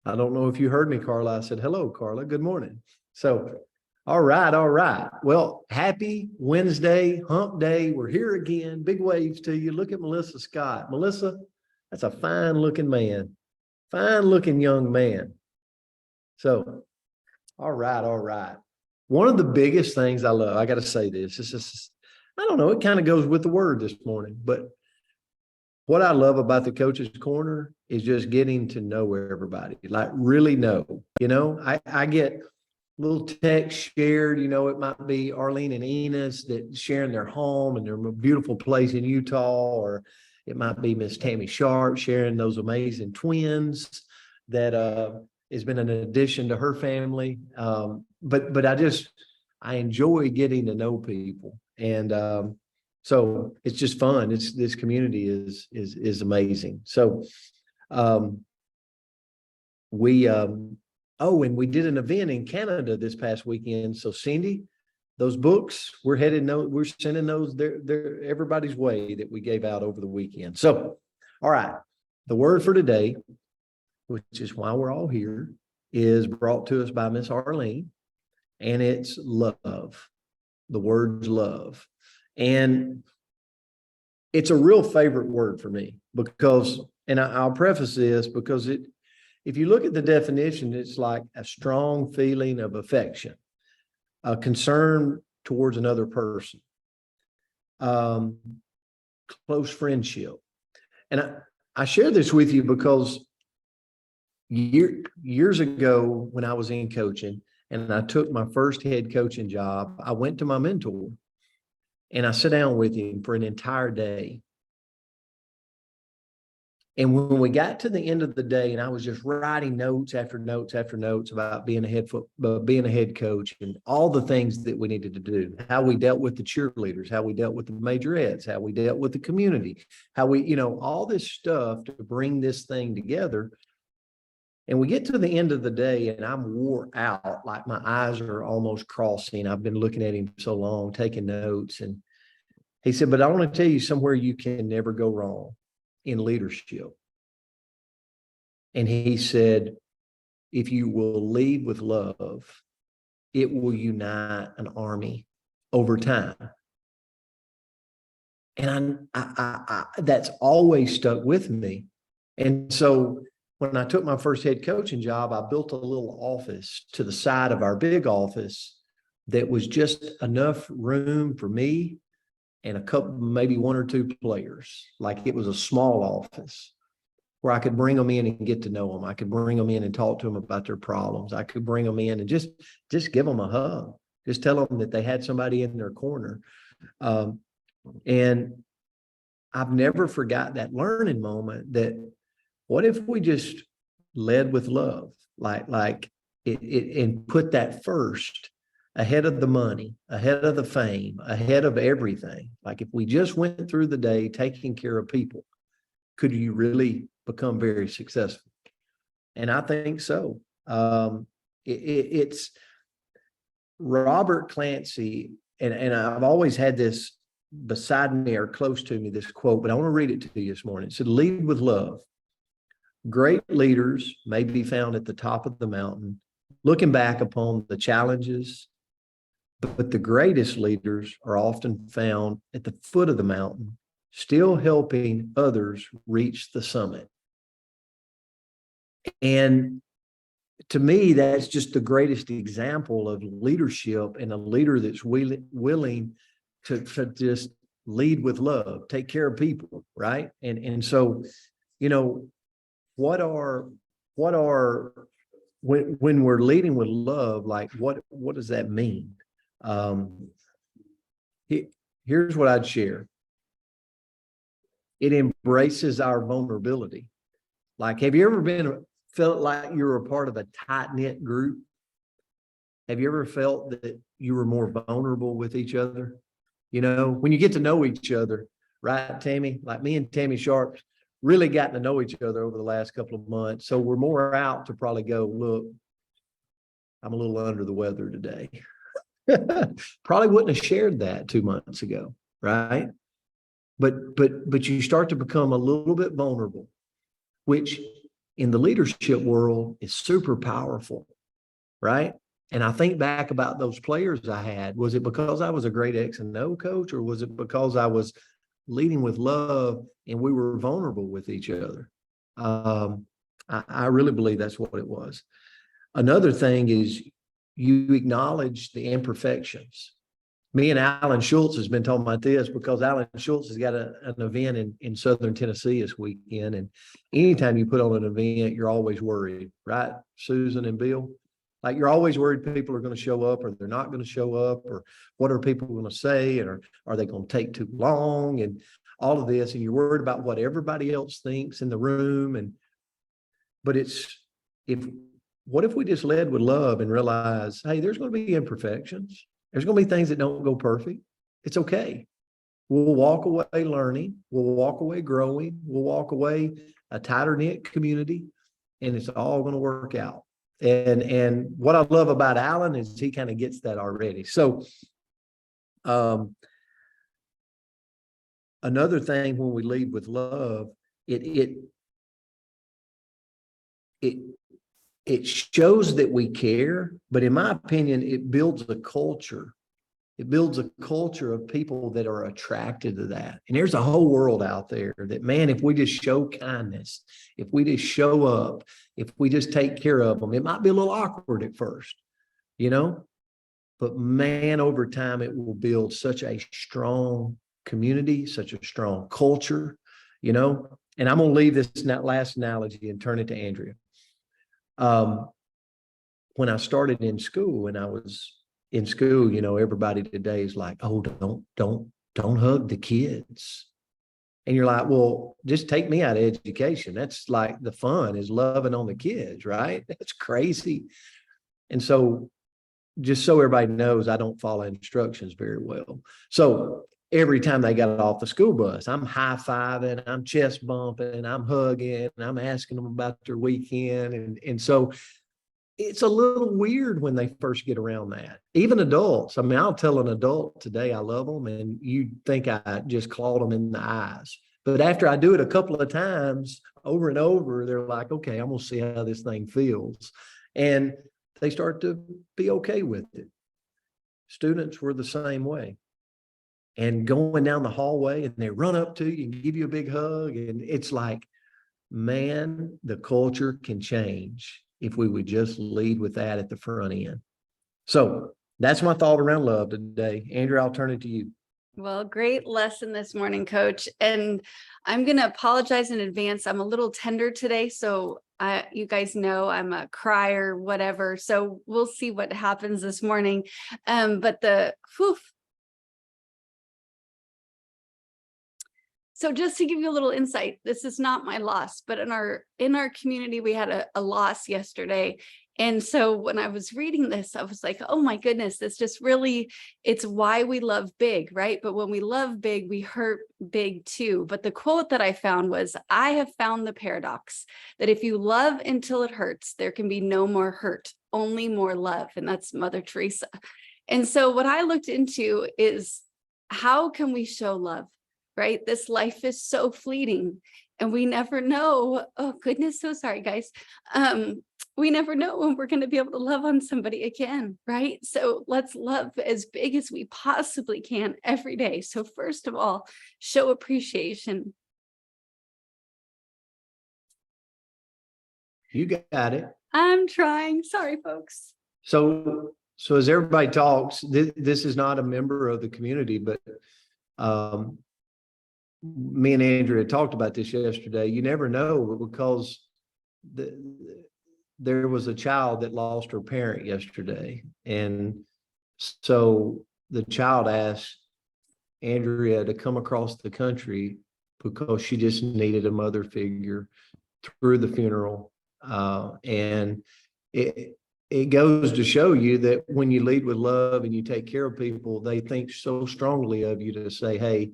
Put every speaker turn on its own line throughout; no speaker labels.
I don't know if you heard me, Carla. I said, hello, Carla. Good morning. So, all right, all right. Well, happy Wednesday, hump day. We're here again. Big waves to you. Look at Melissa Scott. Melissa, that's a fine looking man, fine looking young man. So, all right, all right. One of the biggest things I love, I got to say this, I don't know, it kind of goes with the word this morning, but what I love about the Coach's Corner is just getting to know everybody, like really know. I get little text shared, it might be Arlene and Enos that sharing their home and their beautiful place in Utah, or it might be Miss Tammy Sharp sharing those amazing twins that has been an addition to her family. But I enjoy getting to know people. And so it's just fun. This community is amazing. So we and we did an event in Canada this past weekend. So Cindy, those books, we're sending those they're everybody's way that we gave out over the weekend. So, all right. The word for today, which is why we're all here, is brought to us by Miss Arlene, and it's love. The word's love. And it's a real favorite word for me because, and I'll preface this because if you look at the definition, it's like a strong feeling of affection, a concern towards another person, close friendship. And I share this with you because years ago when I was in coaching and I took my first head coaching job, I went to my mentor and I sat down with him for an entire day. And when we got to the end of the day, and I was just writing notes after notes after notes about being a head coach and all the things that we needed to do, how we dealt with the cheerleaders, how we dealt with the majorettes, how we dealt with the community, how we, all this stuff to bring this thing together. And we get to the end of the day and I'm wore out, like my eyes are almost crossing. I've been looking at him so long, taking notes. And he said, but I want to tell you somewhere you can never go wrong in leadership. And he said, if you will lead with love, it will unite an army over time. And I that's always stuck with me. And so when I took my first head coaching job, I built a little office to the side of our big office that was just enough room for me and a couple, maybe one or two players. Like it was a small office where I could bring them in and get to know them. I could bring them in and talk to them about their problems. I could bring them in and just give them a hug. Just tell them that they had somebody in their corner. And I've never forgot that learning moment that what if we just led with love, like it and put that first ahead of the money, ahead of the fame, ahead of everything. Like if we just went through the day taking care of people, could you really become very successful? And I think so. It's Robert Clancy, and I've always had this beside me or close to me, this quote, but I want to read it to you this morning. It said, lead with love. Great leaders may be found at the top of the mountain, looking back upon the challenges, but the greatest leaders are often found at the foot of the mountain, still helping others reach the summit. And to me, that's just the greatest example of leadership and a leader that's willing to just lead with love, take care of people, right? And so, what are when we're leading with love, like what does that mean? Here's what I'd share. It embraces our vulnerability. Like, have you ever felt like you were a part of a tight-knit group? Have you ever felt that you were more vulnerable with each other? When you get to know each other, right, Tammy? Like me and Tammy Sharp really gotten to know each other over the last couple of months. So we're more out to probably go, look, I'm a little under the weather today. Probably wouldn't have shared that 2 months ago, right? But you start to become a little bit vulnerable, which in the leadership world is super powerful, right? And I think back about those players I had. Was it because I was a great X and O coach, or was it because I was leading with love and we were vulnerable with each other? I really believe that's what it was. Another thing is you acknowledge the imperfections. Me and Alan Schultz has been talking about this because Alan Schultz has got an event in Southern Tennessee this weekend. And anytime you put on an event, you're always worried, right, Susan and Bill? Like, you're always worried people are going to show up, or they're not going to show up, or what are people going to say, and are they going to take too long, and all of this. And you're worried about what everybody else thinks in the room. But what if we just led with love and realize, hey, there's going to be imperfections. There's going to be things that don't go perfect. It's okay. We'll walk away learning. We'll walk away growing. We'll walk away a tighter knit community, and it's all going to work out. And what I love about Alan is he kind of gets that already. So another thing, when we lead with love, it shows that we care, but in my opinion, it builds a culture. It builds a culture of people that are attracted to that. And there's a whole world out there that, man, if we just show kindness, if we just show up, if we just take care of them, it might be a little awkward at first, but man, over time, it will build such a strong community, such a strong culture, And I'm going to leave this last analogy and turn it to Andrea. When I started in school, and I was in school, everybody today is like, oh, don't hug the kids. And you're like, well, just take me out of education. That's like the fun is loving on the kids, right? That's crazy. And so, just so everybody knows, I don't follow instructions very well. So every time they got off the school bus, I'm high-fiving, I'm chest bumping, I'm hugging, and I'm asking them about their weekend. And so it's a little weird when they first get around that. Even adults. I mean, I'll tell an adult today I love them, and you think I just clawed them in the eyes. But after I do it a couple of times over and over, they're like, okay, I'm going to see how this thing feels. And they start to be okay with it. Students were the same way. And going down the hallway, and they run up to you and give you a big hug. And it's like, man, the culture can change if we would just lead with that at the front end. So that's my thought around love today. Andrea, I'll turn it to you.
Well, great lesson this morning, Coach. And I'm going to apologize in advance. I'm a little tender today. So you guys know I'm a crier, whatever. So we'll see what happens this morning. So just to give you a little insight, this is not my loss, but in our community, we had a loss yesterday. And so when I was reading this, I was like, oh my goodness, this just really, it's why we love big, right? But when we love big, we hurt big too. But the quote that I found was, I have found the paradox that if you love until it hurts, there can be no more hurt, only more love. And that's Mother Teresa. And so what I looked into is, how can we show love? Right? This life is so fleeting, and we never know. Oh goodness. So sorry, guys. We never know when we're going to be able to love on somebody again. Right? So let's love as big as we possibly can every day. So first of all, show appreciation.
You got it.
I'm trying. Sorry, folks.
So as everybody talks, this is not a member of the community, but me and Andrea talked about this yesterday. You never know, because there was a child that lost her parent yesterday. And so the child asked Andrea to come across the country because she just needed a mother figure through the funeral. And it goes to show you that when you lead with love and you take care of people, they think so strongly of you to say, hey,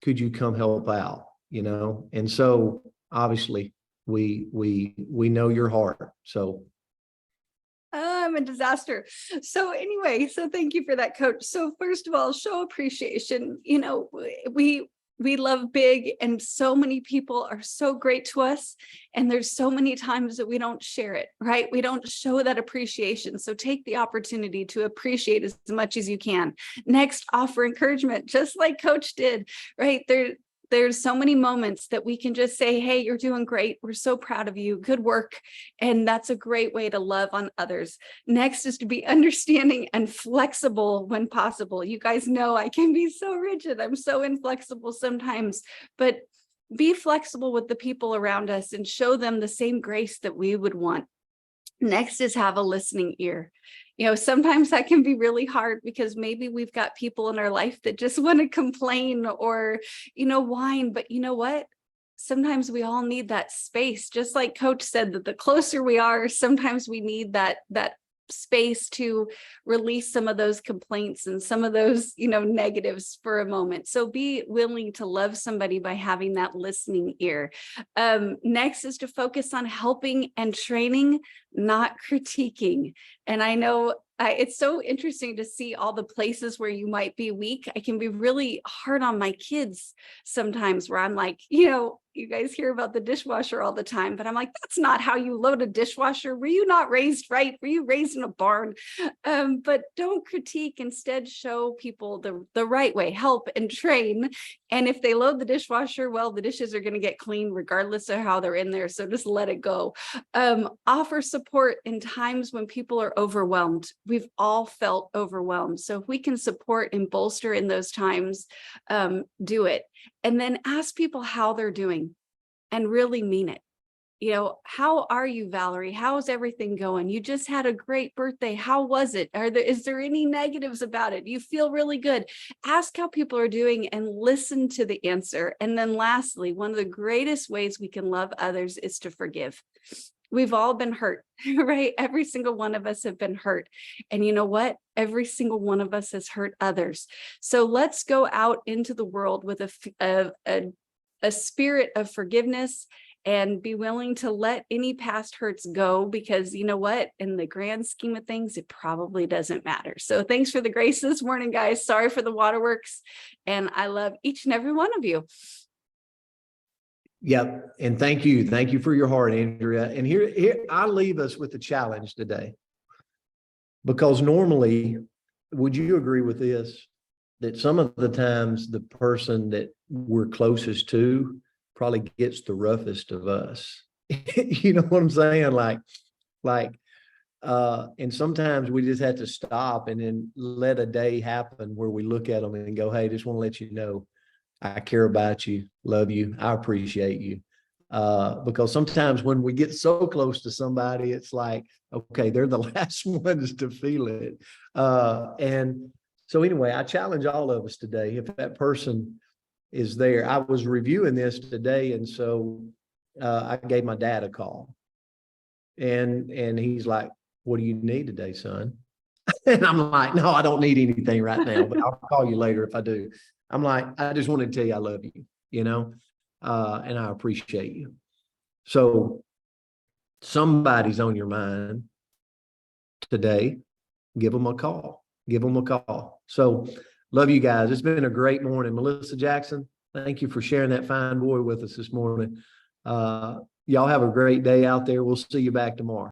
could you come help out? And so obviously we know your heart. So
I'm a disaster. So anyway, so thank you for that, Coach. So first of all, show appreciation. We we love big, and so many people are so great to us. And there's so many times that we don't share it, right? We don't show that appreciation. So take the opportunity to appreciate as much as you can. Next, offer encouragement, just like Coach did, right? There's so many moments that we can just say, hey, you're doing great. We're so proud of you. Good work. And that's a great way to love on others. Next is to be understanding and flexible when possible. You guys know I can be so rigid. I'm so inflexible sometimes, but be flexible with the people around us and show them the same grace that we would want. Next is have a listening ear. Sometimes that can be really hard because maybe we've got people in our life that just want to complain or, whine. But you know what? Sometimes we all need that space. Just like Coach said, that the closer we are, sometimes we need that space to release some of those complaints and some of those, negatives for a moment. So be willing to love somebody by having that listening ear. Next is to focus on helping and training, not critiquing. And I know it's so interesting to see all the places where you might be weak. I can be really hard on my kids sometimes, where I'm like, you guys hear about the dishwasher all the time, but I'm like, that's not how you load a dishwasher. Were you not raised right? Were you raised in a barn? But don't critique, instead show people the right way, help and train. And if they load the dishwasher, well, the dishes are going to get clean regardless of how they're in there. So just let it go. Offer support in times when people are overwhelmed. We've all felt overwhelmed. So if we can support and bolster in those times, do it. And then ask people how they're doing and really mean it. How are you, Valerie? How's everything going? You just had a great birthday. How was it? Is there any negatives about it? You feel really good. Ask how people are doing and listen to the answer. And then lastly, one of the greatest ways we can love others is to forgive. We've all been hurt, right? Every single one of us have been hurt. And you know what? Every single one of us has hurt others. So let's go out into the world with a spirit of forgiveness and be willing to let any past hurts go, because you know what? In the grand scheme of things, it probably doesn't matter. So thanks for the grace this morning, guys. Sorry for the waterworks. And I love each and every one of you.
Yep. And thank you. Thank you for your heart, Andrea. And here I leave us with a challenge today, because normally, would you agree with this, that some of the times the person that we're closest to probably gets the roughest of us? You know what I'm saying? And sometimes we just have to stop and then let a day happen where we look at them and go, hey, just want to let you know, I care about you, love you, I appreciate you. Because sometimes when we get so close to somebody, it's like, okay, they're the last ones to feel it. And so anyway, I challenge all of us today, if that person is there. I was reviewing this today, and so I gave my dad a call. And he's like, what do you need today, son? And I'm like, no, I don't need anything right now, but I'll call you later if I do. I'm like, I just wanted to tell you I love you, and I appreciate you. So somebody's on your mind today, give them a call. Give them a call. So love you guys. It's been a great morning. Melissa Jackson, thank you for sharing that fine boy with us this morning. Y'all have a great day out there. We'll see you back tomorrow.